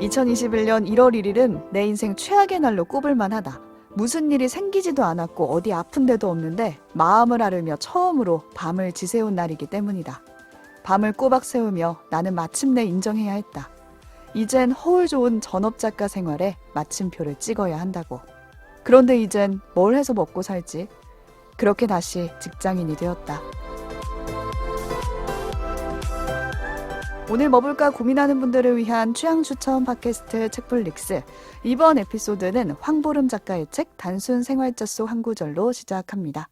2021년 1월 1일은 내 인생 최악의 날로 꼽을 만하다. 무슨 일이 생기지도 않았고 어디 아픈 데도 없는데 마음을 앓으며 처음으로 밤을 지새운 날이기 때문이다. 밤을 꼬박 새우며 나는 마침내 인정해야 했다. 이젠 허울 좋은 전업작가 생활에 마침표를 찍어야 한다고. 그런데 이젠 뭘 해서 먹고 살지? 그렇게 다시 직장인이 되었다. 오늘 뭐 볼까 고민하는 분들을 위한 취향 추천 팟캐스트 책플릭스. 이번 에피소드는 황보름 작가의 책 단순 생활자 속 한 구절로 시작합니다.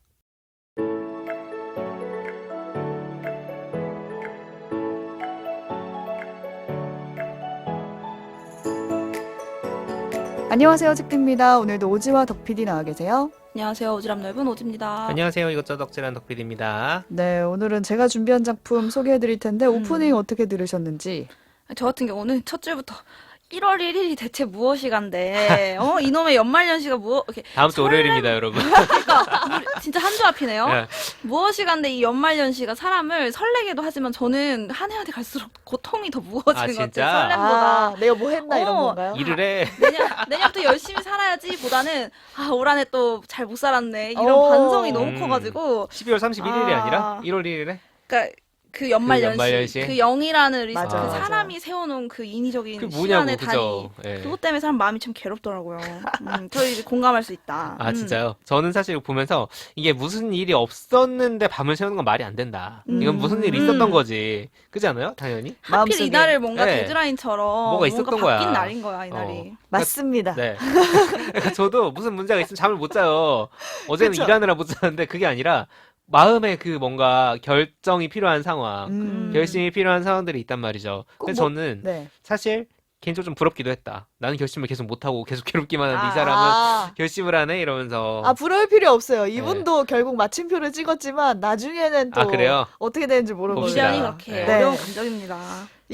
안녕하세요, 책디입니다. 오늘도 오지와 덕PD 나와 계세요. 안녕하세요. 오지랖 넓은 오지입니다. 안녕하세요. 이것저것 덕질한 덕필입니다. 네, 오늘은 제가 준비한 작품 소개해드릴 텐데 오프닝 어떻게 들으셨는지. 저 같은 경우는 첫 줄부터 1월 1일이 대체 무엇이간데 이놈의 연말연시가 이렇게 다음 주 월요일입니다, 여러분. 그러니까 진짜 한 주 앞이네요. 네. 무엇이간데 이 연말연시가 사람을 설레게도 하지만 저는 한 해한테 갈수록 고통이 더 무거워지는 것 같아요. 진짜? 설렘보다. 내가 뭐 했나 이런 어, 건가요? 일을 해. 내년부터 열심히 살아야지 보다는 올 한 해 또 잘 못 살았네 이런 오. 반성이 너무 커가지고 12월 31일이 아니라 1월 1일에? 그러니까 그 연말연시 그 0이라는 리스크 맞아, 맞아. 사람이 세워놓은 그 인위적인 그 뭐냐고, 시간의 그죠? 단위 예. 그것 때문에 사람 마음이 참 괴롭더라고요. 저희 공감할 수 있다. 진짜요? 저는 사실 보면서 이게 무슨 일이 없었는데 밤을 새우는 건 말이 안 된다. 이건 무슨 일이 있었던 거지. 그렇지 않아요? 당연히? 하필 마음속에. 이날을 뭔가 네. 데드라인처럼 뭐가 있었던 거야. 바뀐 날인 거야, 이 날이. 맞습니다. 네. 그러니까 저도 무슨 문제가 있으면 잠을 못 자요. 어제는 그쵸? 일하느라 못 잤는데 그게 아니라 마음에 그 뭔가 결정이 필요한 상황, 결심이 필요한 상황들이 있단 말이죠. 근데 저는 네. 사실 개인적으로 좀 부럽기도 했다. 나는 결심을 계속 못하고 계속 괴롭기만 하는데 이 사람은 결심을 하네 이러면서. 부러울 필요 없어요. 이분도 결국 마침표를 찍었지만 나중에는 또 그래요? 어떻게 되는지 모르거든요. 봅시다. 미련이 그렇게 네. 어려운 감정입니다.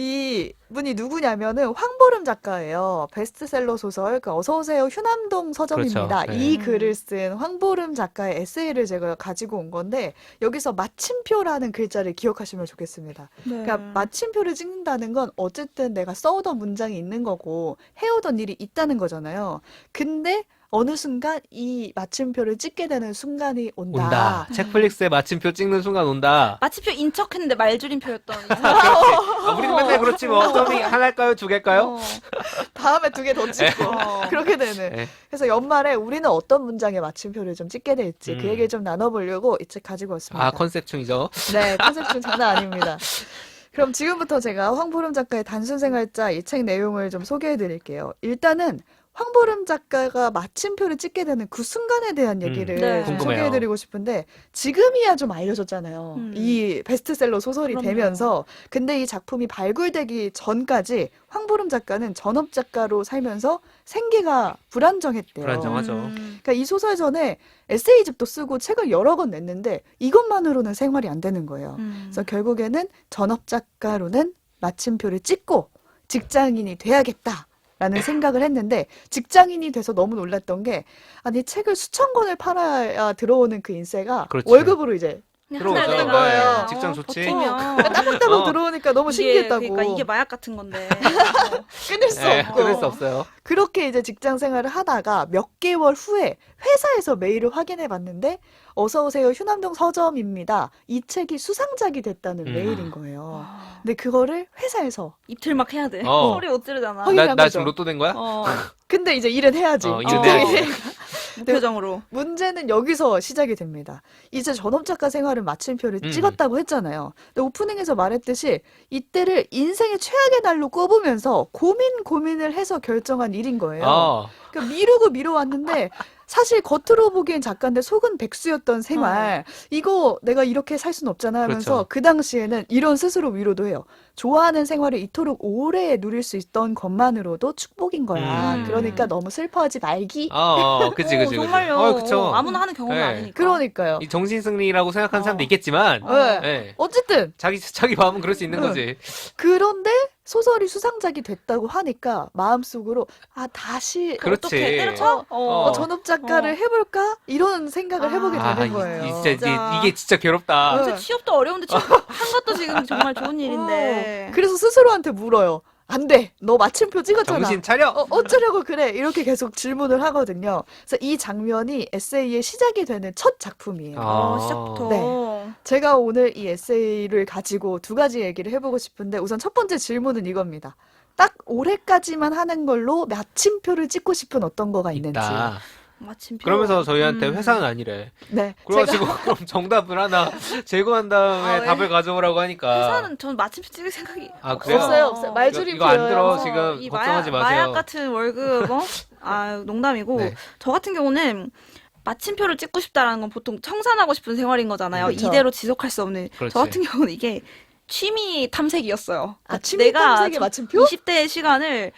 이 분이 누구냐면은 황보름 작가예요. 베스트셀러 소설 그러니까 어서오세요 휴남동 서점입니다. 그렇죠. 네. 이 글을 쓴 황보름 작가의 에세이를 제가 가지고 온 건데 여기서 마침표라는 글자를 기억하시면 좋겠습니다. 네. 그러니까 마침표를 찍는다는 건 어쨌든 내가 써오던 문장이 있는 거고 해오던 일이 있다는 거잖아요. 근데 어느 순간 이 마침표를 찍게 되는 순간이 온다. 책플릭스에 마침표 찍는 순간 온다. 마침표 인척했는데 말줄임표였던 이 그렇지. 사람. 우리는 맨날 그렇지 뭐. 점이 하나일까요? 두 개일까요? 다음에 2개 더 찍고 그렇게 되는. 네. 그래서 연말에 우리는 어떤 문장에 마침표를 좀 찍게 될지 그 음. 얘기를 좀 나눠보려고 이 책 가지고 왔습니다. 컨셉충이죠. 네, 컨셉 장난 아닙니다. 그럼 지금부터 제가 황보름 작가의 단순생활자 이 책 내용을 좀 소개해드릴게요. 일단은 황보름 작가가 마침표를 찍게 되는 그 순간에 대한 얘기를 네. 좀 궁금해요. 소개해드리고 싶은데 지금이야 좀 알려졌잖아요. 이 베스트셀러 소설이 그럼요. 되면서 근데 이 작품이 발굴되기 전까지 황보름 작가는 전업작가로 살면서 생계가 불안정했대요. 불안정하죠. 그러니까 이 소설 전에 에세이집도 쓰고 책을 여러 권 냈는데 이것만으로는 생활이 안 되는 거예요. 그래서 결국에는 전업작가로는 마침표를 찍고 직장인이 돼야겠다라는 생각을 했는데 직장인이 돼서 너무 놀랐던 게 아니 책을 수천 권을 팔아야 들어오는 그 인세가 그렇지. 월급으로 이제 들어오죠. 되는 거예요. 네, 직장 좋지. 따박따박 들어오니까 너무 신기했다고. 그러니까 이게 마약 같은 건데. 끊을 수 네, 없고. 끊을 수 없어요. 그렇게 이제 직장 생활을 하다가 몇 개월 후에 회사에서 메일을 확인해 봤는데 어서 오세요 휴남동 서점입니다. 이 책이 수상작이 됐다는 메일인 거예요. 근데 그거를 회사에서 입틀 막 해야 돼. 어. 소리 못 지르잖아. 확인한 나 거죠. 지금 로또 된 거야? 근데 이제 일은 해야지. 일은 직장인이. 해야지. 무표정으로. 문제는 여기서 시작이 됩니다. 이제 전업작가 생활은 마침표를 찍었다고 했잖아요. 근데 오프닝에서 말했듯이 이때를 인생의 최악의 날로 꼽으면서 고민을 해서 결정한 일인 거예요. 그러니까 미루고 미뤄왔는데 사실 겉으로 보기엔 작가인데 속은 백수였던 생활 이거 내가 이렇게 살 수는 없잖아 하면서 그렇죠. 그 당시에는 이런 스스로 위로도 해요. 좋아하는 생활을 이토록 오래 누릴 수 있던 것만으로도 축복인 거야. 그러니까 너무 슬퍼하지 말기. 그치. 정말요. 그쵸. 아무나 하는 경험은 네. 아니니까. 그러니까요. 이 정신승리라고 생각하는 사람도 있겠지만, 네. 네. 어쨌든 자기 마음은 그럴 수 있는 거지. 그런데 소설이 수상작이 됐다고 하니까 마음속으로 다시 그렇지. 어떻게 때려쳐? 전업 작가를 해볼까 이런 생각을 해보게 되는 거예요. 진짜 이게 진짜 괴롭다. 네. 진짜 취업도 어려운데 취업 한 것도 지금 정말 좋은 일인데. 그래서 스스로한테 물어요. 안 돼. 너 마침표 찍었잖아. 정신 차려. 어쩌려고 그래. 이렇게 계속 질문을 하거든요. 그래서 이 장면이 에세이의 시작이 되는 첫 작품이에요. 시작부터. 네. 제가 오늘 이 에세이를 가지고 두 가지 얘기를 해보고 싶은데 우선 첫 번째 질문은 이겁니다. 딱 올해까지만 하는 걸로 마침표를 찍고 싶은 어떤 거가 있는지. 있다. 마침표. 그러면서 저희한테 음. 회사는 아니래. 네. 그래가지고 그럼 정답을 하나 제거한 다음에 왜? 답을 가져오라고 하니까. 회사는 전 마침표 찍을 생각이 아, 그래요? 없어요. 말줄임 이거 안 들어, 보여요. 지금. 이 걱정하지 마약, 마세요. 마약 같은 월급, 농담이고, 네. 저 같은 경우는 마침표를 찍고 싶다라는 건 보통 청산하고 싶은 생활인 거잖아요. 그쵸. 이대로 지속할 수 없는. 그렇지. 저 같은 경우는 이게 취미 탐색이었어요. 아, 취미 탐색의 마침표? 20대의 시간을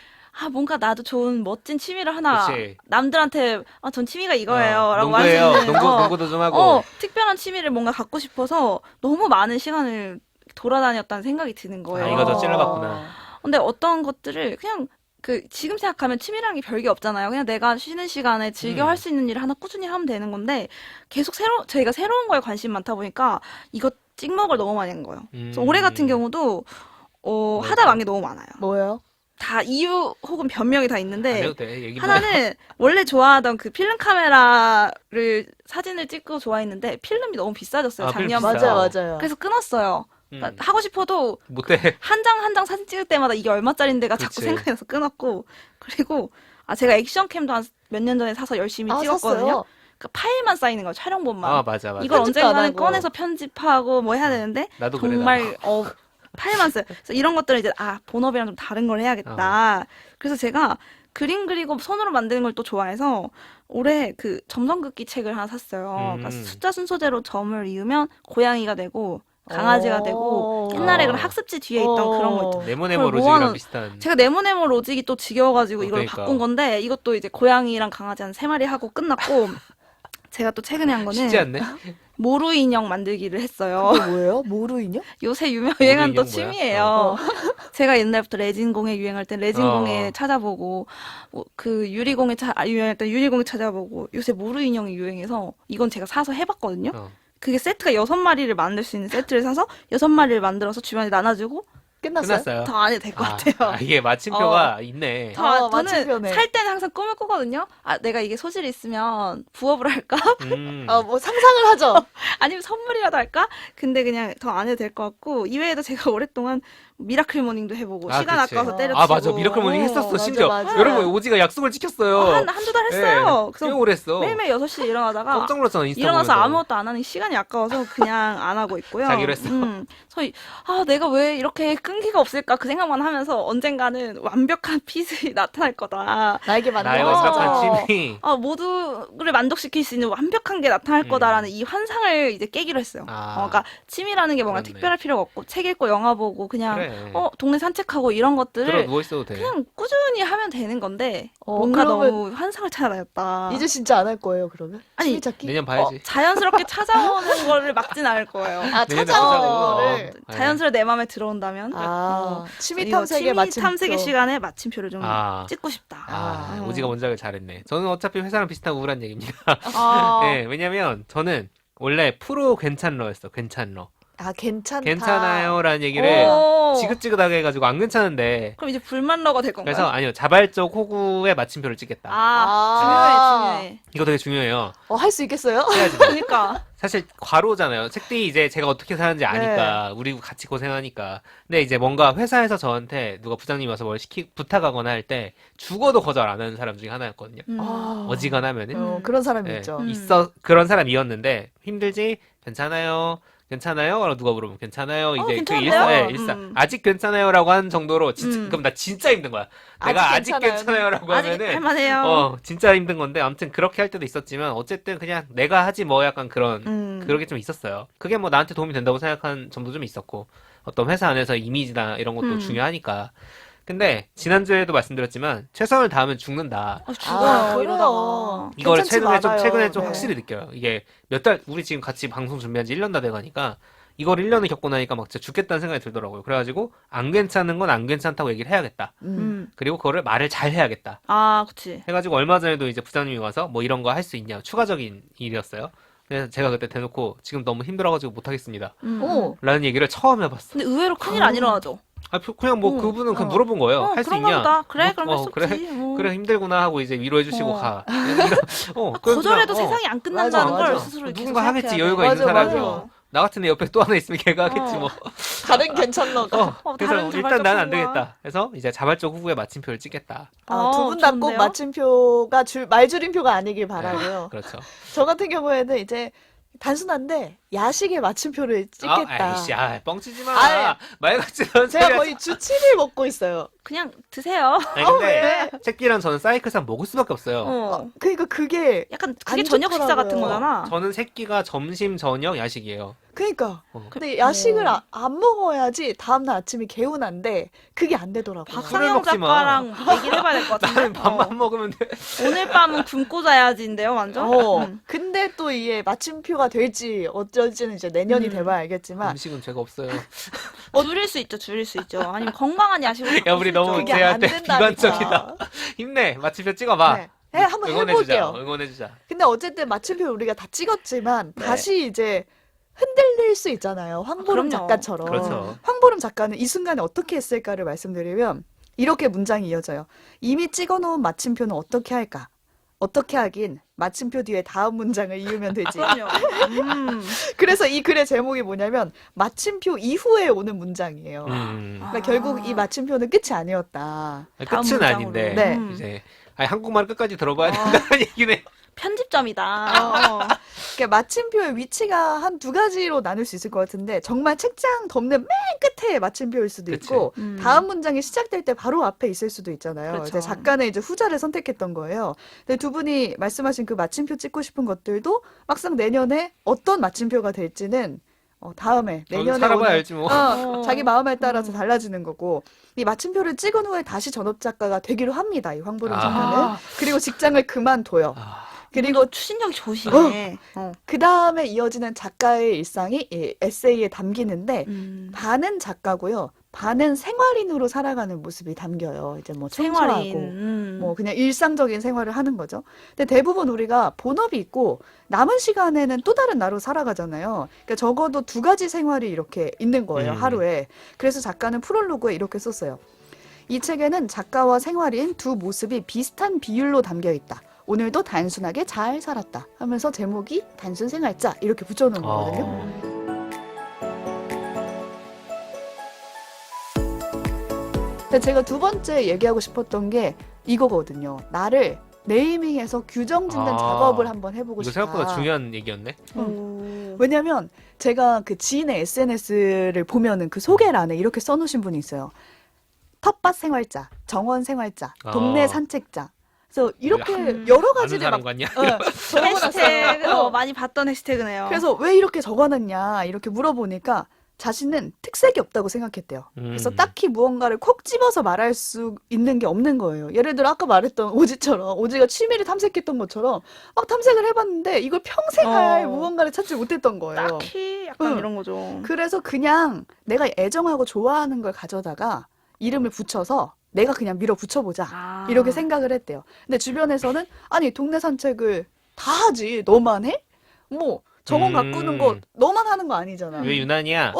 뭔가 나도 좋은 멋진 취미를 하나 그치. 남들한테 전 취미가 이거예요 라고 농구예요. 할 수 있는 농구도 좀 하고. 특별한 취미를 뭔가 갖고 싶어서 너무 많은 시간을 돌아다녔다는 생각이 드는 거예요. 이거 저 찔러봤구나. 근데 어떤 것들을 그냥 지금 생각하면 취미라는 게 별게 없잖아요. 그냥 내가 쉬는 시간에 즐겨 할 수 있는 일을 하나 꾸준히 하면 되는 건데 계속 저희가 새로운 거에 관심 많다 보니까 이거 찍먹을 너무 많이 한 거예요. 그래서 올해 같은 경우도 하다 만 게 너무 많아요. 뭐예요? 다 이유 혹은 변명이 다 안 있는데 해도 돼. 얘기 하나는 원래 좋아하던 그 필름 카메라를 사진을 찍고 좋아했는데 필름이 너무 비싸졌어요. 필름 작년부터. 비싸. 맞아요. 그래서 끊었어요. 그러니까 하고 싶어도 못해. 한 장 한 장 사진 찍을 때마다 이게 얼마짜린데가 자꾸 그치. 생각이 나서 끊었고 그리고 제가 액션캠도 한 몇 년 전에 사서 열심히 찍었거든요. 샀어요? 그 파일만 쌓이는 거예요. 촬영본만. 아, 맞아. 이걸 편집도 안 언젠가는 하고. 꺼내서 편집하고 뭐 해야 되는데 나도 그래. 정말 파일만 써요. 그래서 이런 것들은 이제 본업이랑 좀 다른 걸 해야겠다. 그래서 제가 그림 그리고 손으로 만드는 걸 또 좋아해서 올해 그 점성긋기 책을 하나 샀어요. 그러니까 숫자 순서대로 점을 이으면 고양이가 되고 강아지가 되고 옛날에 그런 학습지 뒤에 있던 그런 거 있죠. 네모네모 그걸 로직이랑 모아놓은- 비슷한. 제가 네모네모 로직이 또 지겨워가지고 이걸 그러니까. 바꾼 건데 이것도 이제 고양이랑 강아지 한 3마리 하고 끝났고 제가 또 최근에 한 쉽지 거는 않네. 모루 인형 만들기를 했어요. 그게 뭐예요? 모루 인형? 요새 유행한 또 인형 뭐야? 취미예요. 제가 옛날부터 레진공예 유행할 땐 레진공예 찾아보고 그 유리공예 유행할 땐 유리공예 찾아보고 요새 모루 인형이 유행해서 이건 제가 사서 해봤거든요. 그게 세트가 6마리를 만들 수 있는 세트를 사서 6마리를 만들어서 주변에 나눠주고 끝났어요? 끝났어요. 더 안 해도 될 것 같아요. 이게 마침표가 있네. 마침표네. 저는 살 때는 항상 꿈을 꾸거든요. 내가 이게 소질이 있으면 부업을 할까? 뭐 상상을 하죠. 아니면 선물이라도 할까? 근데 그냥 더 안 해도 될 것 같고 이외에도 제가 오랫동안 미라클 모닝도 해보고 시간 그치. 아까워서 때려치고 맞아. 미라클 모닝 했었어. 맞아, 심지어. 맞아. 여러분, 오지가 약속을 지켰어요. 한두 달 했어요. 꽤 그래서 오래 했어. 매일매일 6시에 일어나다가 깜짝 놀랐잖아, 인스타 일어나서 보면서. 아무것도 안 하는 시간이 아까워서 그냥 안 하고 있고요. 자기로 했어. 그래서 내가 왜 이렇게 끈기가 없을까 그 생각만 하면서 언젠가는 완벽한 핏이 나타날 거다. 나에게 맞는 나의 거. 완벽한 취미. 모두를 만족시킬 수 있는 완벽한 게 나타날 거다라는 이 환상을 이제 깨기로 했어요. 그러니까 취미라는 게 뭔가 그렇네. 특별할 필요가 없고 책 읽고 영화 보고 그냥 그래. 동네 산책하고 이런 들어 것들을 누워있어도 돼. 그냥 꾸준히 하면 되는 건데 뭔가 그러면 너무 환상을 찾아다녔다. 이제 진짜 안 할 거예요, 그러면? 아니, 취미 찾기? 내년 봐야지. 자연스럽게 찾아오는 거를 막진 않을 거예요. 내년에 찾아오는 보자고. 거를. 자연스레 내 마음에 들어온다면 취미 이거 탐색의 취미 마침표. 탐색의 시간에 마침표를 좀 아. 찍고 싶다. 오지가 원작을 잘했네. 저는 어차피 회사랑 비슷한 우울한 얘기입니다. 아, 네, 왜냐면 저는 원래 프로 괜찮러였어. 괜찮러. 괜찮다. 괜찮아요라는 얘기를 오. 지긋지긋하게 해가지고 안 괜찮은데 그럼 이제 불만러가 될 건가요? 그래서 아니요 자발적 호구에 마침표를 찍겠다. 중요해. 이거 되게 중요해요. 할 수 있겠어요? 해야지. 그러니까 사실 과로잖아요. 책들이 이제 제가 어떻게 사는지 아니까 우리 같이 고생하니까. 근데 이제 뭔가 회사에서 저한테 누가 부장님이 와서 뭘 부탁하거나 할 때 죽어도 거절 안 하는 사람 중에 하나였거든요. 어지간하면은. 그런 사람이 네, 있죠. 그런 사람이었는데 힘들지? 괜찮아요. 괜찮아요? 라고 누가 물으면 괜찮아요. 이제 그 괜찮은데요? 일상. 아직 괜찮아요라고 하는 정도로 진짜 그럼 나 진짜 힘든 거야. 내가 아직 괜찮아요라고 아직 하면은 할만해요. 진짜 힘든 건데 아무튼 그렇게 할 때도 있었지만 어쨌든 그냥 내가 하지 뭐 약간 그런 그런 게 좀 있었어요. 그게 뭐 나한테 도움이 된다고 생각한 점도 좀 있었고 어떤 회사 안에서 이미지나 이런 것도 중요하니까. 근데 지난주에도 말씀드렸지만 최선을 다하면 죽는다. 죽어요 이러다가. 이거를 괜찮지 않아요. 최근에 좀 네. 확실히 느껴요. 이게 우리 지금 같이 방송 준비한 지 1년 다 돼가니까 이걸 1년을 겪고 나니까 막 진짜 죽겠다는 생각이 들더라고요. 그래가지고 안 괜찮은 건 안 괜찮다고 얘기를 해야겠다. 그리고 그거를 말을 잘 해야겠다. 그치. 해가지고 얼마 전에도 이제 부장님이 와서 뭐 이런 거 할 수 있냐. 추가적인 일이었어요. 그래서 제가 그때 대놓고 지금 너무 힘들어가지고 못하겠습니다. 라는 얘기를 처음 해봤어. 근데 의외로 큰일 안 일어나죠. 그냥 뭐 어. 그분은 그냥 물어본 거예요. 할 수 그런가 있냐? 보다. 그래, 뭐, 그럼 할 수 그래? 없지. 그래 힘들구나 하고 이제 위로해주시고 어. 가. 거절해도 그냥, 세상이 안 끝난다는 맞아, 걸 맞아. 스스로 계속 누군가 하겠지, 생각해야 여유가 돼. 있는 맞아, 사람이요. 맞아. 나 같은 애 옆에 또 하나 있으면 걔가 하겠지 뭐. 다른 괜찮나? 그래서 다른 일단 자발적 나는 안 후보와. 되겠다. 그래서 이제 자발적 후보에 마침표를 찍겠다. 두 분 다 꼭 좋은데요? 마침표가 말줄임표가 아니길 바라고요. 그렇죠. 저 같은 경우에는 이제 단순한데 야식에 마침표를 찍겠다. 아이씨, 뻥치지 마. 아이, 말 같지 않은 제가 소리 거의 주 7일 먹고 있어요. 그냥 드세요. 아니, 근데 왜? 새끼랑 저는 사이클상 먹을 수밖에 없어요. 그러니까 그게 약간 안 그게 저녁 식사 좋더라고요. 같은 거잖아. 저는 새끼가 점심, 저녁, 야식이에요. 그러니까. 어. 근데 야식을 안 먹어야지 다음날 아침이 개운한데 그게 안 되더라고요. 박상영 먹지 마. 작가랑 얘기를 해봐야 될 것 같은데. 나는 밥만 먹으면 돼. 오늘 밤은 굶고 자야지인데요, 완전. 근데 또 이게 마침표가 될지 어쩔지는 이제 내년이 돼봐야 알겠지만 음식은 죄가 없어요. 줄일 수 있죠, 줄일 수 있죠. 아니면 건강한 야식으로 야, 우리 너무 그게 쟤한테 안 된다니까. 비관적이다. 힘내. 마침표 찍어봐. 네, 한번 응원해주자. 해볼게요. 응원해주자. 근데 어쨌든 마침표 우리가 다 찍었지만 네. 다시 이제 흔들릴 수 있잖아요. 황보름 그럼요. 작가처럼. 그렇죠. 황보름 작가는 이 순간에 어떻게 했을까를 말씀드리면 이렇게 문장이 이어져요. 이미 찍어놓은 마침표는 어떻게 할까? 어떻게 하긴 마침표 뒤에 다음 문장을 이으면 되지. 그럼요. 그래서 이 글의 제목이 뭐냐면 마침표 이후에 오는 문장이에요. 그러니까 결국 이 마침표는 끝이 아니었다. 다음 끝은 문장으로. 아닌데 네. 이제 한국말 끝까지 들어봐야 된다는 얘기네. 편집점이다. 그러니까 마침표의 위치가 한 두 가지로 나눌 수 있을 것 같은데 정말 책장 덮는 맨 끝에 마침표일 수도 그치. 있고 음. 다음 문장이 시작될 때 바로 앞에 있을 수도 있잖아요. 그렇죠. 이제 작가는 이제 후자를 선택했던 거예요. 근데 두 분이 말씀하신 그 마침표 찍고 싶은 것들도 막상 내년에 어떤 마침표가 될지는 다음에 내년에 살아봐야 오는 알지 뭐. 자기 마음에 따라서 달라지는 거고 이 마침표를 찍은 후에 다시 전업 작가가 되기로 합니다. 이 황보름 작가는. 그리고 직장을 그만둬요. 그리고 추진력이 좋으시네. 그 다음에 이어지는 작가의 일상이 이 에세이에 담기는데 반은 작가고요. 반은 생활인으로 살아가는 모습이 담겨요. 이제 뭐 청소하고 생활인. 뭐 그냥 일상적인 생활을 하는 거죠. 근데 대부분 우리가 본업이 있고 남은 시간에는 또 다른 나로 살아가잖아요. 그러니까 적어도 두 가지 생활이 이렇게 있는 거예요. 하루에. 그래서 작가는 프롤로그에 이렇게 썼어요. 이 책에는 작가와 생활인 두 모습이 비슷한 비율로 담겨 있다. 오늘도 단순하게 잘 살았다 하면서 제목이 단순 생활자 이렇게 붙여놓은 거거든요. 근데 제가 두 번째 얘기하고 싶었던 게 이거거든요. 나를 네이밍해서 규정짓는 작업을 한번 해보고 이거 싶다. 생각보다 중요한 얘기였네. 왜냐면 제가 그 지인의 SNS를 보면은 그 소개란에 이렇게 써놓으신 분이 있어요. 텃밭 생활자, 정원 생활자, 동네 산책자. 그래서 이렇게 여러 아는 가지를 사람 막 같냐? 해시태그 많이 봤던 해시태그네요. 그래서 왜 이렇게 적어놨냐 이렇게 물어보니까 자신은 특색이 없다고 생각했대요. 그래서 딱히 무언가를 콕 집어서 말할 수 있는 게 없는 거예요. 예를 들어 아까 말했던 오지처럼 오지가 취미를 탐색했던 것처럼 막 탐색을 해봤는데 이걸 평생 할 무언가를 찾지 못했던 거예요. 딱히 약간 응. 이런 거죠. 그래서 그냥 내가 애정하고 좋아하는 걸 가져다가 이름을 붙여서 내가 그냥 밀어붙여보자 이렇게 생각을 했대요. 근데 주변에서는 아니 동네 산책을 다 하지 너만 해? 뭐 정원 가꾸는 거 너만 하는 거 아니잖아. 왜 유난이야?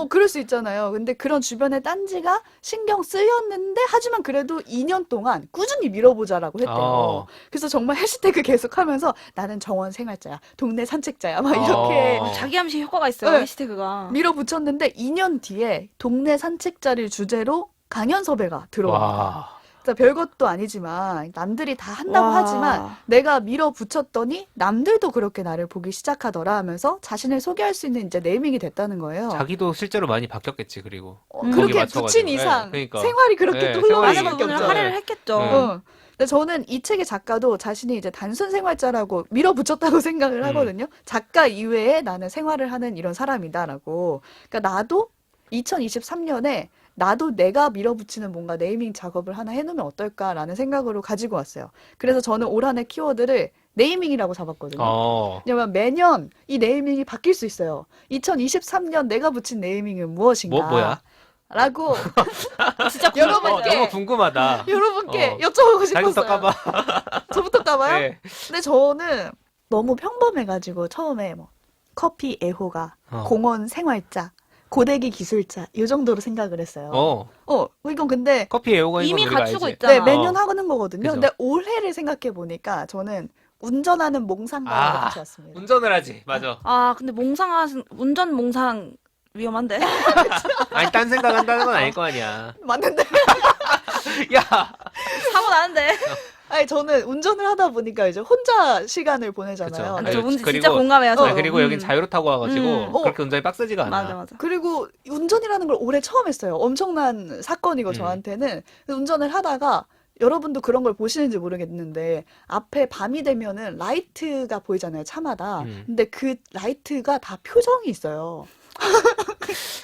그럴 수 있잖아요. 근데 그런 주변의 딴지가 신경 쓰였는데 하지만 그래도 2년 동안 꾸준히 밀어보자라고 했대요. 그래서 정말 해시태그 계속하면서 나는 정원 생활자야, 동네 산책자야 막 이렇게 자기 암시 효과가 있어요. 네. 해시태그가. 밀어붙였는데 2년 뒤에 동네 산책자를 주제로 강연 섭외가 들어와. 별것도 아니지만 남들이 다 한다고 하지만 내가 밀어붙였더니 남들도 그렇게 나를 보기 시작하더라 하면서 자신을 소개할 수 있는 이제 네이밍이 됐다는 거예요. 자기도 실제로 많이 바뀌었겠지 그리고. 그렇게 맞춰가지고. 붙인 이상 네, 그러니까. 생활이 그렇게 네, 또 생활이 흘러가는 많은 수밖에 부분을 없죠. 할애를 했겠죠. 네. 근데 저는 이 책의 작가도 자신이 이제 단순 생활자라고 밀어붙였다고 생각을 하거든요. 작가 이외에 나는 생활을 하는 이런 사람이다라고. 그러니까 나도 2023년에 나도 내가 밀어붙이는 뭔가 네이밍 작업을 하나 해놓으면 어떨까라는 생각으로 가지고 왔어요. 그래서 저는 올 한 해 키워드를 네이밍이라고 잡았거든요. 왜냐면 매년 이 네이밍이 바뀔 수 있어요. 2023년 내가 붙인 네이밍은 무엇인가? 뭐야? 라고 진짜 여러분께 너무 궁금하다. 여러분께 여쭤보고 자기부터 싶었어요. 까봐. 저부터 까봐요? 네. 근데 저는 너무 평범해가지고 처음에 뭐 커피 애호가, 공원 생활자, 고데기 기술자 이 정도로 생각을 했어요. 이건 근데 커피 애호가 이미 우리가 갖추고 알지. 있잖아. 네, 매년 하는 거거든요. 그죠. 근데 올해를 생각해 보니까 저는 운전하는 몽상가를 붙였습니다. 운전을 하지. 맞아. 아, 근데 운전 몽상 위험한데? 아니 딴 생각한다는 건 아닐 거 아니야. 맞는데 야. 사고 나는데. 아니 저는 운전을 하다 보니까 이제 혼자 시간을 보내잖아요. 그쵸. 저 아니, 운전 그리고- 진짜 공감해요. 저. 그리고 여긴 자유로 타고 와가지고 어. 그렇게 운전이 빡세지가 않아. 맞아. 그리고 운전이라는 걸 올해 처음 했어요. 엄청난 사건이고 저한테는. 그래서 운전을 하다가 여러분도 그런 걸 보시는지 모르겠는데 앞에 밤이 되면은 라이트가 보이잖아요, 차마다. 근데 그 라이트가 다 표정이 있어요.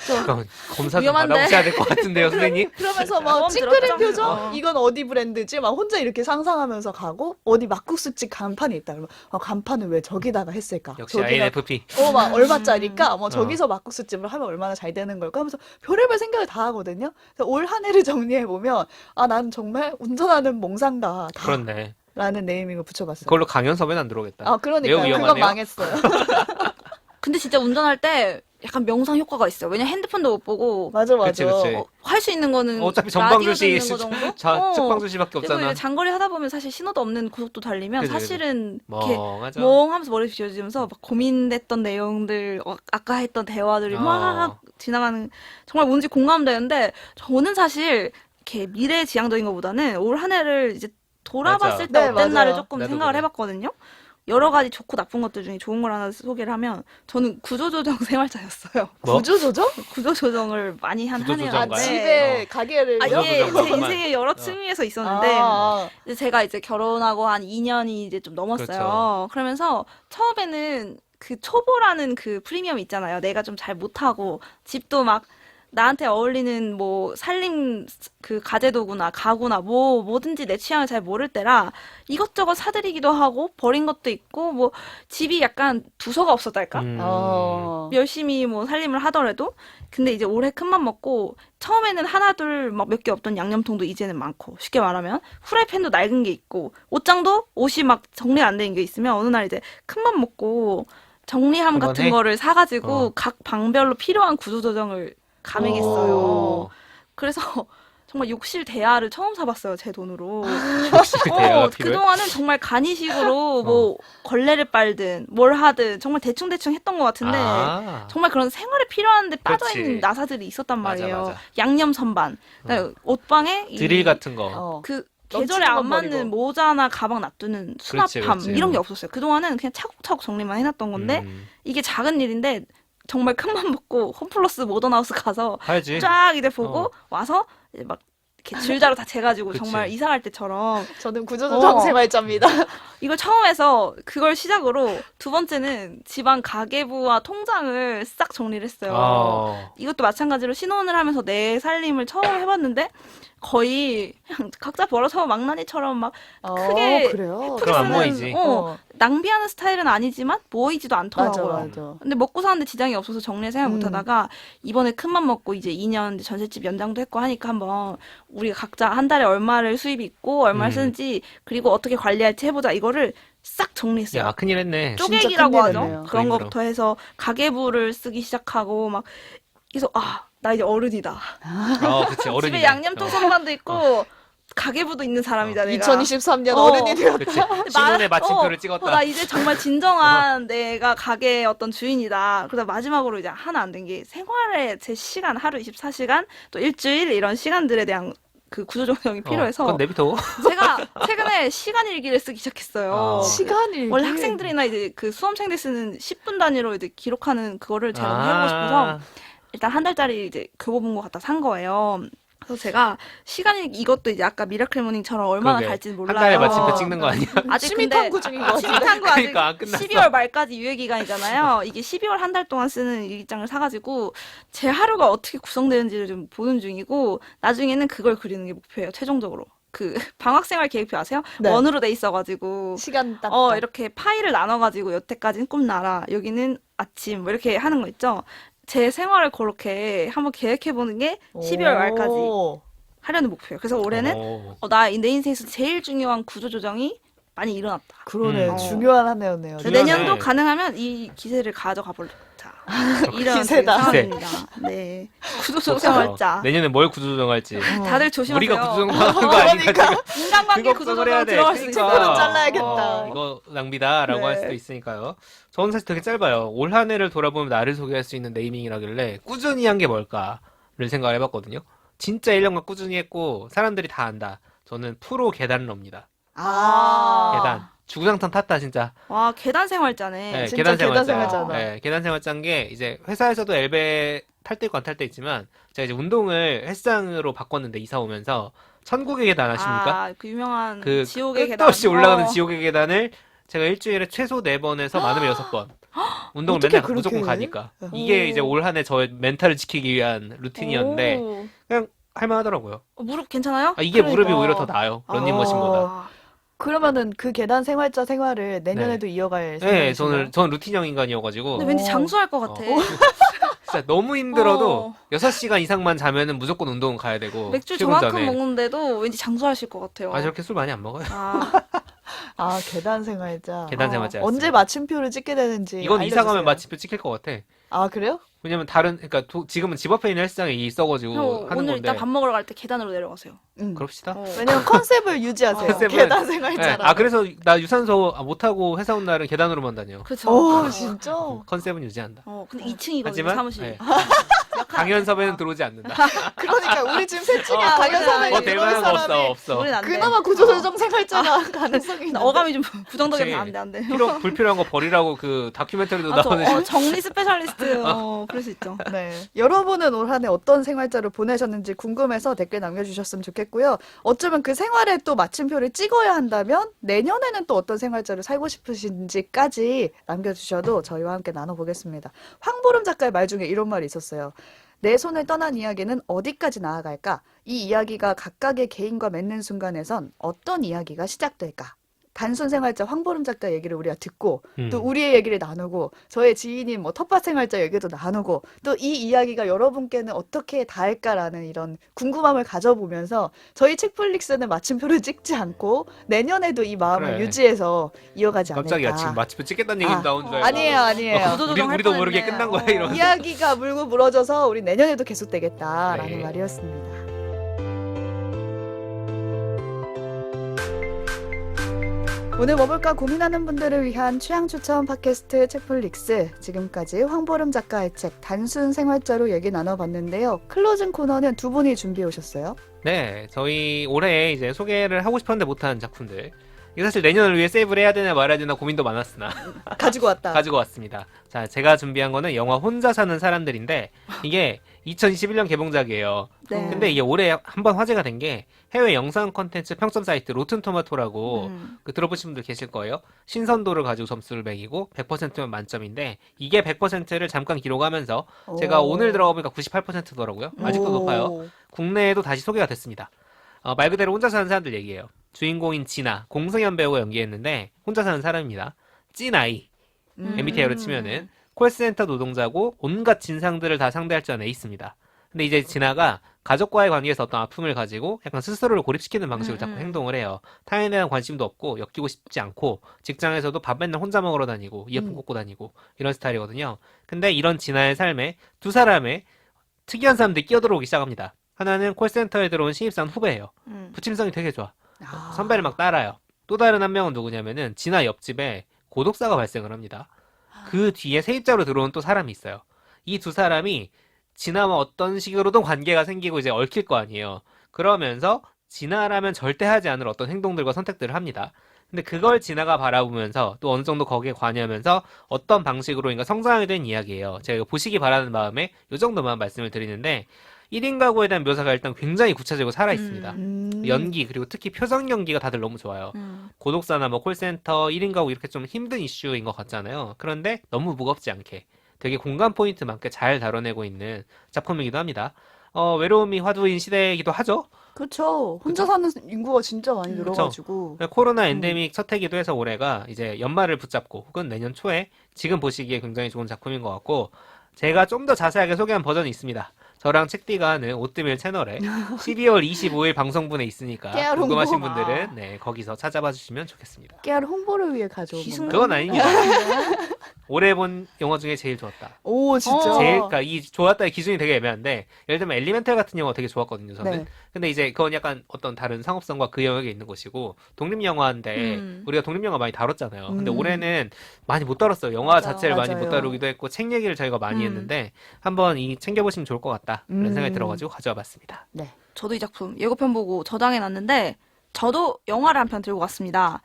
그건 검사 좀 위험한데? 받아보셔야 될 것 같은데요, 선생님. 그러면서 막 보험 찡그린 들었죠? 표정? 이건 어디 브랜드지? 막 혼자 이렇게 상상하면서 가고 어디 막국수집 간판이 있다. 그러면 간판을 왜 저기다가 했을까? 역시 저기가 INFP. 막 얼마짜리까? 뭐 저기서 막국수집을 하면 얼마나 잘 되는 걸까? 하면서 별의별 생각을 다 하거든요. 그래서 올 한 해를 정리해 보면 나는 정말 운전하는 몽상가 그렇네. 라는 네이밍을 붙여봤어요. 그걸로 강연 섭외는 안 들어오겠다. 매우 그러니까요. 그건 위험하네요. 망했어요. 근데 진짜 운전할 때 약간 명상 효과가 있어요. 왜냐 핸드폰도 못 보고 맞아. 그치. 할 수 있는 거는 어차피 라디오 전방주시, 듣는 거 정도? 측방주시밖에 그리고 없잖아. 이제 장거리 하다 보면 사실 신호도 없는 고속도 달리면 그치. 사실은 이렇게 멍하죠. 멍하면서 머리 비워지면서 막 고민됐던 내용들, 아까 했던 대화들이 막 지나가는 정말 뭔지 공감되는데 저는 사실 이렇게 미래지향적인 것보다는 올 한 해를 이제 돌아봤을 맞아. 때 네, 어땠나를 맞아요. 조금 나도 생각을 그래. 해봤거든요. 여러 가지 좋고 나쁜 것들 중에 좋은 걸 하나 소개를 하면 저는 구조조정 생활자였어요. 뭐? 구조조정? 구조조정을 많이 한 한 구조조정가요? 해였는데 집에 가게를 이게 구조조정 제 그것만. 인생의 여러 측면에서 있었는데 이제 제가 이제 결혼하고 한 2년이 이제 좀 넘었어요. 그렇죠. 그러면서 처음에는 그 초보라는 그 프리미엄 있잖아요. 내가 좀 잘 못하고 집도 막 나한테 어울리는 뭐 살림 그 가재도구나 가구나 뭐든지 내 취향을 잘 모를 때라 이것저것 사들이기도 하고 버린 것도 있고 뭐 집이 약간 두서가 없었달까? 열심히 뭐 살림을 하더라도 근데 이제 올해 큰맘 먹고 처음에는 하나 둘 막 몇 개 없던 양념통도 이제는 많고 쉽게 말하면 후라이팬도 낡은 게 있고 옷장도 옷이 막 정리 안 되는 게 있으면 어느 날 이제 큰맘 먹고 정리함 한번 같은 해? 거를 사가지고 각 방별로 필요한 구조 조정을 감행했어요. 그래서 정말 욕실 대야를 처음 사봤어요, 제 돈으로. 대야가 필요해? 그동안은 정말 간이식으로 뭐 걸레를 빨든 뭘 하든 정말 대충대충 했던 것 같은데 정말 그런 생활에 필요한데 빠져있는 그렇지. 나사들이 있었단 맞아, 말이에요. 맞아. 양념 선반, 그다음에 옷방에 드릴 같은 거. 그 넘치는 계절에 안 건 맞는 버리고. 모자나 가방 놔두는 수납함 그렇지. 이런 게 없었어요. 그동안은 그냥 차곡차곡 정리만 해놨던 건데 이게 작은 일인데 정말 큰맘 먹고 홈플러스 모던하우스 가서 해야지. 쫙 이제 보고 와서 이제 막 이렇게 줄자로 다 재가지고 그치. 정말 이사 갈 때처럼 저는 구조조정 생활자입니다. 이걸 처음 해서 그걸 시작으로 두 번째는 집안 가계부와 통장을 싹 정리를 했어요. 이것도 마찬가지로 신혼을 하면서 내 살림을 처음 해봤는데 거의 그냥 각자 벌어서 망나니처럼 막 크게 그래요? 그럼 안 쓰는, 모이지. 낭비하는 스타일은 아니지만 모이지도 않더라고요. 맞아. 근데 먹고 사는데 지장이 없어서 정리를 생각 못 하다가 이번에 큰맘 먹고 이제 2년 전셋집 연장도 했고 하니까 한번 우리가 각자 한 달에 얼마를 수입이 있고 얼마를 쓰는지 그리고 어떻게 관리할지 해보자 이거를 싹 정리했어요. 야, 큰일 했네. 쪼개기라고 진짜 하죠. 큰일이네요. 그런 그림으로. 것부터 해서 가계부를 쓰기 시작하고 막 그래서 나 이제 어른이다. 그치, 어른이네. 집에 양념통 선반도 있고 가계부도 있는 사람이다 내가. 2023년 어른이 되었다. 그치. 신혼의 마침표를 찍었다. 나 이제 정말 진정한 내가 가게의 어떤 주인이다. 그러다 마지막으로 이제 하나 안 된 게 생활에 제 시간 하루 24시간 또 일주일 이런 시간들에 대한 그 구조조정이 필요해서 그건 내비둬. 제가 최근에 시간 일기를 쓰기 시작했어요. 시간이 원래 학생들이나 이제 그 수험생들 쓰는 10분 단위로 이제 기록하는 그거를 제가 해보고 싶어서 일단 한 달짜리 이제 교보문고 갖다 산 거예요. 그래서 제가 시간이 이것도 이제 아까 미라클 모닝처럼 얼마나 그러게. 갈지는 한 몰라요. 달에 마침표 찍는 거 아니야? 아직 취미 근데 탐구 중인 거 같은데. 취미 탐구 아직 그러니까 안 끝났어. 12월 말까지 유예 기간이잖아요. 이게 12월 한 달 동안 쓰는 일기장을 사가지고 제 하루가 어떻게 구성되는지를 좀 보는 중이고 나중에는 그걸 그리는 게 목표예요. 최종적으로. 그 방학생활 계획표 아세요? 네. 원으로 돼 있어가지고 시간 딱. 이렇게 파일을 나눠가지고 여태까지는 꿈나라 여기는 아침 뭐 이렇게 하는 거 있죠. 제 생활을 그렇게 한번 계획해보는 게 12월 말까지 하려는 목표예요. 그래서 올해는 내 인생에서 제일 중요한 구조조정이 많이 일어났다. 그러네. 음. 중요한 한 해였네요. 중요하네. 내년도 가능하면 이 기세를 가져가 볼자. 이런 기세다. 상황입니다. 네. 구조조정할자. 내년에 뭘 구조조정할지. 다들 조심하세요. 우리가 구조조정하는 거 아닌가 그러니까. 지금. 인간관계 그거 구조를 해야 구조조정 돼. 들어갈 수 그러니까. 있어요. 그거는 잘라야겠다. 이거 낭비다라고 네. 할 수도 있으니까요. 저는 사실 되게 짧아요. 올 한 해를 돌아보면 나를 소개할 수 있는 네이밍이라길래 꾸준히 한 게 뭘까를 생각을 해봤거든요. 진짜 1년간 꾸준히 했고 사람들이 다 안다. 저는 프로 계단러입니다. 계단. 주구장창 탔다 진짜. 와, 계단 생활자네. 네, 진짜 계단 생활자다. 네, 계단 생활자인 게 이제 회사에서도 엘베 탈 때 있고 안 탈 때 있지만 제가 이제 운동을 헬스장으로 바꿨는데 이사 오면서 천국의 계단 아십니까? 아, 그 유명한 그 지옥의 끝도 계단. 없이 올라가는 어. 지옥의 계단을 제가 일주일에 최소 4번에서 많으면 6번 운동을 어떻게 맨날 그렇게 무조건 해? 가니까 오. 이게 이제 올 한 해 저의 멘탈을 지키기 위한 루틴이었는데 오. 할만하더라고요. 무릎 괜찮아요? 아, 이게 무릎이 그러니까. 오히려 더 나아요. 런닝머신보다. 아, 그러면은 그 계단 생활자 생활을 내년에도 이어갈 네, 생각이신가요? 저는 루틴형 인간이어가지고 근데 왠지 장수할 것 같아. 진짜 너무 힘들어도 어. 6시간 이상만 자면은 무조건 운동 가야 되고 맥주 출근 저만큼 전에. 먹는데도 왠지 장수하실 것 같아요. 아, 저렇게 술 많이 안 먹어요. 아, 아, 계단 생활자. 계단 생활자. 언제 마침표를 찍게 되는지 이건 이사 가면 알려주세요. 마침표 찍힐 것 같아. 아, 그래요? 왜냐면 그러니까 지금은 집 앞에 있는 헬스장에 있어가지고 형, 하는 오늘 건데. 이따 밥 먹으러 갈 때 계단으로 내려가세요. 그럽시다. 어. 왜냐면 컨셉을 유지하세요. 컨셉은- 계단 네. 생활자라. 아, 그래서 나 유산소 못하고 회사 온 날은 계단으로만 다녀. 그렇죠. 오, 진짜? 컨셉은 유지한다. 근데 2층이거든요, 하지만 사무실. 네. 강연섭에는 들어오지 않는다. 그러니까 우리 지금 셋 중에 어, 강연사에 될 만한 거 없어, 없어. 우린 안 돼. 그나마 구조조정 생활자가 가능성이 근데 있는데. 어감이 좀 부정적이면 그치. 안 돼, 안 돼. 불필요한 거 버리라고 그 다큐멘터리도 아, 저, 나오는 정리 스페셜리스트. 그럴 수 있죠. 네. 여러분은 올 한 해 어떤 생활자를 보내셨는지 궁금해서 댓글 남겨주셨으면 좋겠고요. 어쩌면 그 생활에 또 마침표를 찍어야 한다면 내년에는 또 어떤 생활자를 살고 싶으신지까지 남겨주셔도 저희와 함께 나눠보겠습니다. 황보름 작가의 말 중에 이런 말이 있었어요. 내 손을 떠난 이야기는 어디까지 나아갈까? 이 이야기가 각각의 개인과 맺는 순간에선 어떤 이야기가 시작될까? 단순 생활자 황보름 작가 얘기를 우리가 듣고 또 우리의 얘기를 나누고 저의 지인인 뭐 텃밭 생활자 얘기도 나누고 또 이 이야기가 여러분께는 어떻게 닿을까라는 이런 궁금함을 가져보면서 저희 책플릭스는 마침표를 찍지 않고 내년에도 이 마음을 그래. 유지해서 이어가지 않을까. 깜짝이야. 지금 마침표 찍겠다는 얘기 나온 줄 알고. 아니에요. 구조조정 할 우리도 모르게 뻔했네. 끝난 거야 이러면서. 이야기가 물고 물어져서 우리 내년에도 계속되겠다라는 네. 말이었습니다. 오늘 뭐 볼까 고민하는 분들을 위한 취향 추천 팟캐스트 책플릭스. 지금까지 황보름 작가의 책 단순 생활자로 얘기 나눠봤는데요. 클로징 코너는 두 분이 준비해 오셨어요. 네, 저희 올해 이제 소개를 하고 싶었는데 못한 작품들. 이게 사실 내년을 위해 세이브를 해야 되나 말아야 되나 고민도 많았으나 가지고 왔다. 가지고 왔습니다. 자, 제가 준비한 거는 영화 혼자 사는 사람들인데 이게 2021년 개봉작이에요. 네. 근데 이게 올해 한번 화제가 된 게 해외 영상 콘텐츠 평점 사이트 로튼토마토라고 그 들어보신 분들 계실 거예요. 신선도를 가지고 점수를 매기고 100%면 만점인데 이게 100%를 잠깐 기록하면서 제가 오늘 들어가 보니까 98%더라고요. 아직도 높아요. 국내에도 다시 소개가 됐습니다. 말 그대로 혼자 사는 사람들 얘기예요. 주인공인 진아, 공승현 배우가 연기했는데 혼자 사는 사람입니다. 찐아이, MBTI로 치면은 콜센터 노동자고 온갖 진상들을 다 상대할 줄 아는 에이스입니다. 근데 이제 진아가 가족과의 관계에서 어떤 아픔을 가지고 약간 스스로를 고립시키는 방식으로 자꾸 행동을 해요. 타인에 대한 관심도 없고 엮이고 싶지 않고 직장에서도 밥 맨날 혼자 먹으러 다니고 이어폰 꽂고 다니고 이런 스타일이거든요. 근데 이런 진아의 삶에 두 사람의 특이한 사람들이 끼어들어오기 시작합니다. 하나는 콜센터에 들어온 신입사원 후배예요. 부침성이 되게 좋아. 선배를 막 따라요. 또 다른 한 명은 누구냐면은 진아 옆집에 고독사가 발생을 합니다. 그 뒤에 세입자로 들어온 또 사람이 있어요. 이 두 사람이 진아와 어떤 식으로든 관계가 생기고 이제 얽힐 거 아니에요. 그러면서 진아라면 절대 하지 않을 어떤 행동들과 선택들을 합니다. 근데 그걸 진아가 바라보면서 또 어느 정도 거기에 관여하면서 어떤 방식으로인가 성장하게 된 이야기예요. 제가 이거 보시기 바라는 마음에 이 정도만 말씀을 드리는데 1인 가구에 대한 묘사가 일단 굉장히 구체적이고 살아있습니다. 연기 그리고 특히 표정 연기가 다들 너무 좋아요. 고독사나 뭐 콜센터, 1인 가구 이렇게 좀 힘든 이슈인 것 같잖아요. 그런데 너무 무겁지 않게 되게 공감 포인트 많게 잘 다뤄내고 있는 작품이기도 합니다. 외로움이 화두인 시대이기도 하죠. 그렇죠. 혼자 사는 인구가 진짜 많이 늘어가지고. 코로나 엔데믹 첫 해기도 해서 올해가 이제 연말을 붙잡고 혹은 내년 초에 지금 보시기에 굉장히 좋은 작품인 것 같고 제가 좀 더 자세하게 소개한 버전이 있습니다. 저랑 책디가 하는 오뜨밀 채널에 12월 25일 방송분에 있으니까 깨알 홍보. 궁금하신 분들은 네, 거기서 찾아봐 주시면 좋겠습니다. 깨알 홍보를 위해 가져온 기승- 건가요? 그건 아닙니다. 올해 본 영화 중에 제일 좋았다. 오 진짜. 그러니까 이 좋았다의 기준이 되게 애매한데 예를 들면 엘리멘탈 같은 영화 되게 좋았거든요, 저는. 네. 근데 이제 그건 약간 어떤 다른 상업성과 그 영역에 있는 것이고 독립 영화인데 우리가 독립 영화 많이 다뤘잖아요. 근데 올해는 많이 못 다뤘어요. 영화 맞아. 자체를 많이 못 맞아요. 다루기도 했고 책 얘기를 저희가 많이 했는데 한번 이 챙겨보시면 좋을 것 같다 그런 생각이 들어가지고 가져와 봤습니다. 네. 저도 이 작품 예고편 보고 저장해놨는데 저도 영화를 한 편 들고 왔습니다.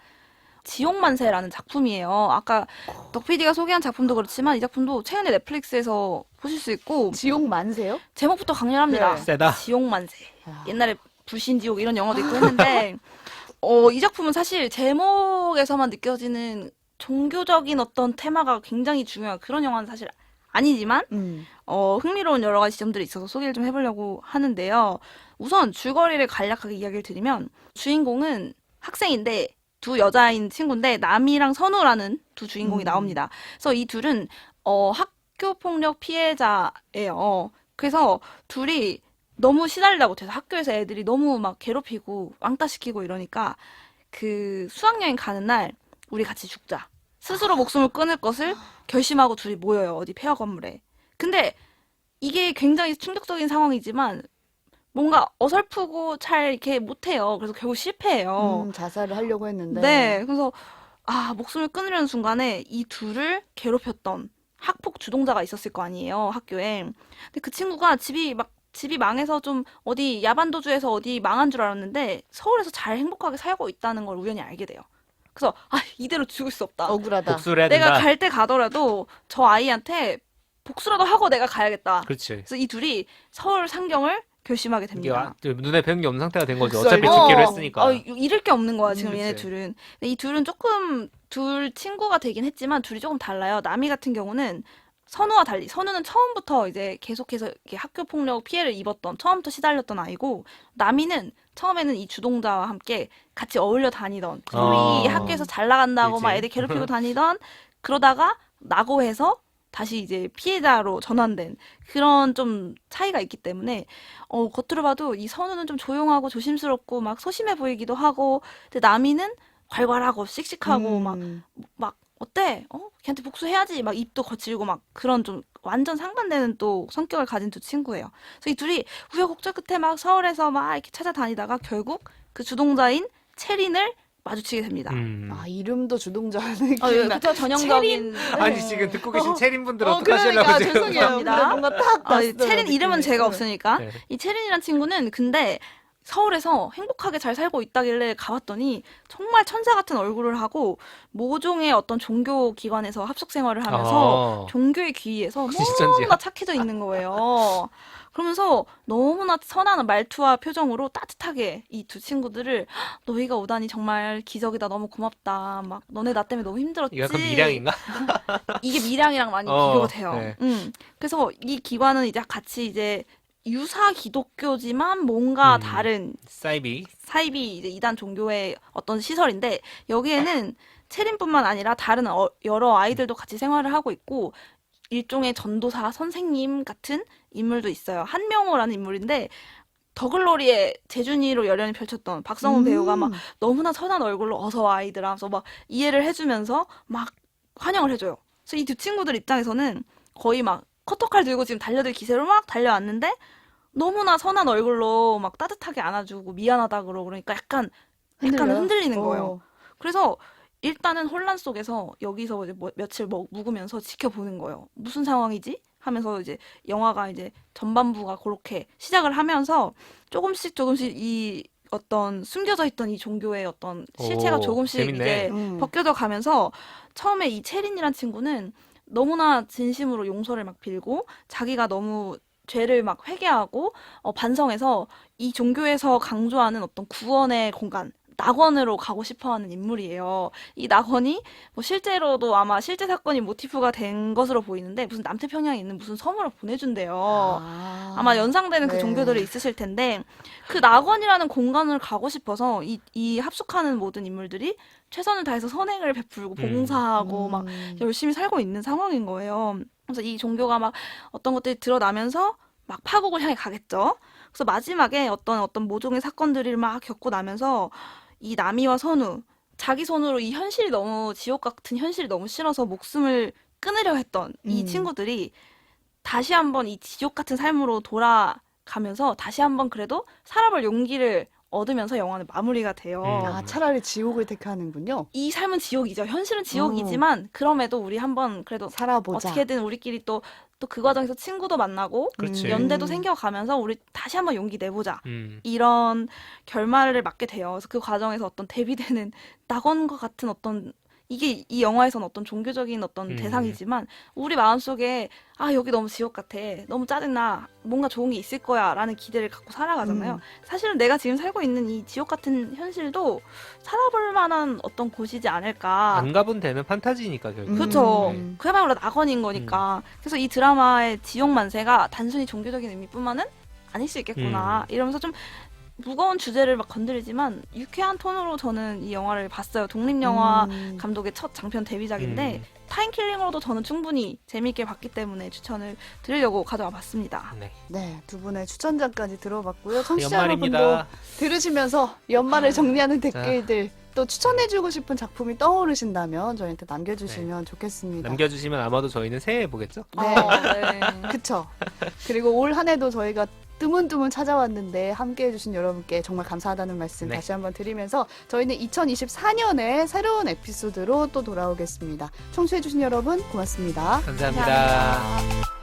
지옥만세라는 작품이에요. 아까 덕PD가 소개한 작품도 그렇지만 이 작품도 최근에 넷플릭스에서 보실 수 있고 지옥 만세요? 제목부터 강렬합니다. 네. 세다. 지옥만세. 야. 옛날에 불신지옥 이런 영화도 있고 했는데 이 작품은 사실 제목에서만 느껴지는 종교적인 어떤 테마가 굉장히 중요한 그런 영화는 사실 아니지만 흥미로운 여러 가지 지점들이 있어서 소개를 좀 해보려고 하는데요. 우선 줄거리를 간략하게 이야기를 드리면 주인공은 학생인데 두 여자인 친구인데 남이랑 선우라는 두 주인공이 나옵니다. 그래서 이 둘은 학교 폭력 피해자예요. 그래서 둘이 너무 시달리다 못해서 학교에서 애들이 너무 막 괴롭히고 왕따시키고 이러니까 그 수학여행 가는 날 우리 같이 죽자. 스스로 목숨을 끊을 것을 결심하고 둘이 모여요. 어디 폐허 건물에. 근데 이게 굉장히 충격적인 상황이지만 뭔가 어설프고 잘 이렇게 못해요. 그래서 결국 실패해요. 자살을 하려고 했는데. 네. 그래서 목숨을 끊으려는 순간에 이 둘을 괴롭혔던 학폭 주동자가 있었을 거 아니에요. 학교에. 근데 그 친구가 집이 망해서 좀 어디 야반도주에서 어디 망한 줄 알았는데 서울에서 잘 행복하게 살고 있다는 걸 우연히 알게 돼요. 그래서 이대로 죽을 수 없다. 억울하다. 복수를 해야 내가 된다. 갈 때 가더라도 저 아이한테 복수라도 하고 내가 가야겠다. 그렇지. 그래서 이 둘이 서울 상경을 결심하게 이게 됩니다. 눈에 뵈는 게 없는 상태가 된 거죠. 복수할 어차피 때. 죽기로 했으니까. 잃을 게 없는 거야, 지금 얘네 그치. 둘은. 근데 이 둘은 조금, 둘 친구가 되긴 했지만 둘이 조금 달라요. 남이 같은 경우는 선우와 달리, 선우는 처음부터 이제 계속해서 이렇게 학교 폭력 피해를 입었던, 처음부터 시달렸던 아이고, 남이는 처음에는 이 주동자와 함께 같이 어울려 다니던, 소위 학교에서 잘 나간다고 막 그치. 애들 괴롭히고 다니던, 그러다가 낙오해서 다시 이제 피해자로 전환된 그런 좀 차이가 있기 때문에 겉으로 봐도 이 선우는 좀 조용하고 조심스럽고 막 소심해 보이기도 하고 근데 남이는 활발하고 씩씩하고 막 어때? 걔한테 복수해야지 막 입도 거칠고 막 그런 좀 완전 상반되는 또 성격을 가진 두 친구예요. 그래서 이 둘이 우여곡절 끝에 막 서울에서 막 이렇게 찾아다니다가 결국 그 주동자인 채린을 마주치게 됩니다. 이름도 주동자 느낌. 그쵸, 전형적인. 아니 지금 듣고 계신 체린분들 그러니까 어떡하시려고 지금. 죄송해요. 죄송합니다. 근데 뭔가 딱 봤어요. 채린 이름은 느낌이. 제가 없으니까. 네. 이 채린이란 친구는 근데 서울에서 행복하게 잘 살고 있다길래 가봤더니 정말 천사 같은 얼굴을 하고 모종의 어떤 종교 기관에서 합숙 생활을 하면서 종교에 귀의해서 신천지야. 너무나 착해져 있는 거예요. 그러면서 너무나 선한 말투와 표정으로 따뜻하게 이 두 친구들을 너희가 오다니 정말 기적이다. 너무 고맙다. 막 너네 나 때문에 너무 힘들었지. 이거 약간 미량인가? 이게 미량이랑 많이 비교가 돼요. 네. 그래서 이 기관은 이제 같이 이제 유사 기독교지만 뭔가 다른 사이비. 사이비 이제 이단 종교의 어떤 시설인데 여기에는 체린뿐만 아니라 다른 여러 아이들도 같이 생활을 하고 있고 일종의 전도사 선생님 같은 인물도 있어요. 한명호라는 인물인데 더글로리의 재준이로 열연이 펼쳤던 박성훈 배우가 막 너무나 선한 얼굴로 어서 와 아이들아 하면서 막 이해를 해주면서 막 환영을 해줘요. 그래서 이 두 친구들 입장에서는 거의 막 커터칼 들고 지금 달려들 기세로 막 달려왔는데 너무나 선한 얼굴로 막 따뜻하게 안아주고 미안하다 그러니까 약간 흔들리는 거예요. 그래서 일단은 혼란 속에서 여기서 이제 며칠 묵으면서 지켜보는 거예요. 무슨 상황이지? 하면서 이제 영화가 이제 전반부가 그렇게 시작을 하면서 조금씩 이 어떤 숨겨져 있던 이 종교의 어떤 실체가 조금씩 재밌네. 이제 벗겨져 가면서 처음에 이 채린이란 친구는 너무나 진심으로 용서를 막 빌고 자기가 너무 죄를 막 회개하고 반성해서 이 종교에서 강조하는 어떤 구원의 공간 낙원으로 가고 싶어하는 인물이에요. 이 낙원이 뭐 실제로도 아마 실제 사건이 모티프가 된 것으로 보이는데 무슨 남태평양에 있는 무슨 섬으로 보내준대요. 아마 연상되는 그 종교들이 있으실 텐데 그 낙원이라는 공간을 가고 싶어서 이 합숙하는 모든 인물들이 최선을 다해서 선행을 베풀고 봉사하고 막 열심히 살고 있는 상황인 거예요. 그래서 이 종교가 막 어떤 것들이 드러나면서 막 파국을 향해 가겠죠. 그래서 마지막에 어떤 모종의 사건들을 막 겪고 나면서 이 나미와 선우, 자기 손으로 이 현실이 너무 지옥 같은 현실이 너무 싫어서 목숨을 끊으려 했던 이 친구들이 다시 한번 이 지옥 같은 삶으로 돌아가면서 다시 한번 그래도 살아볼 용기를 얻으면서 영화는 마무리가 돼요. 아, 차라리 지옥을 택하는군요. 이 삶은 지옥이죠. 현실은 지옥이지만 그럼에도 우리 한번 그래도 살아보자. 어떻게든 우리끼리 또 그 과정에서 친구도 만나고 그렇지. 연대도 생겨가면서 우리 다시 한번 용기 내보자. 음. 이런 결말을 맞게 돼요. 그래서 그 과정에서 어떤 대비되는 낙원과 같은 어떤 이게 이 영화에서는 어떤 종교적인 어떤 대상이지만 우리 마음속에 아 여기 너무 지옥 같아. 너무 짜증나. 뭔가 좋은 게 있을 거야 라는 기대를 갖고 살아가잖아요. 사실은 내가 지금 살고 있는 이 지옥 같은 현실도 살아볼 만한 어떤 곳이지 않을까. 안 가본 데는 판타지니까 결국. 그렇죠. 네. 그야말로 낙원인 거니까. 그래서 이 드라마의 지옥 만세가 단순히 종교적인 의미뿐만은 아닐 수 있겠구나. 이러면서 좀 무거운 주제를 막 건드리지만 유쾌한 톤으로 저는 이 영화를 봤어요. 독립영화 감독의 첫 장편 데뷔작인데 타임킬링으로도 저는 충분히 재미있게 봤기 때문에 추천을 드리려고 가져와 봤습니다. 네. 네, 두 분의 추천작까지 들어봤고요. 청취자 여러분도 연말입니다. 들으시면서 연말을 정리하는 댓글들 또 추천해주고 싶은 작품이 떠오르신다면 저희한테 남겨주시면 좋겠습니다. 남겨주시면 아마도 저희는 새해에 보겠죠? 네, 그쵸. 그리고 올 한 해도 저희가 뜨문뜨문 찾아왔는데 함께 해주신 여러분께 정말 감사하다는 말씀 네. 다시 한번 드리면서 저희는 2024년에 새로운 에피소드로 또 돌아오겠습니다. 청취해주신 여러분 고맙습니다. 감사합니다. 감사합니다.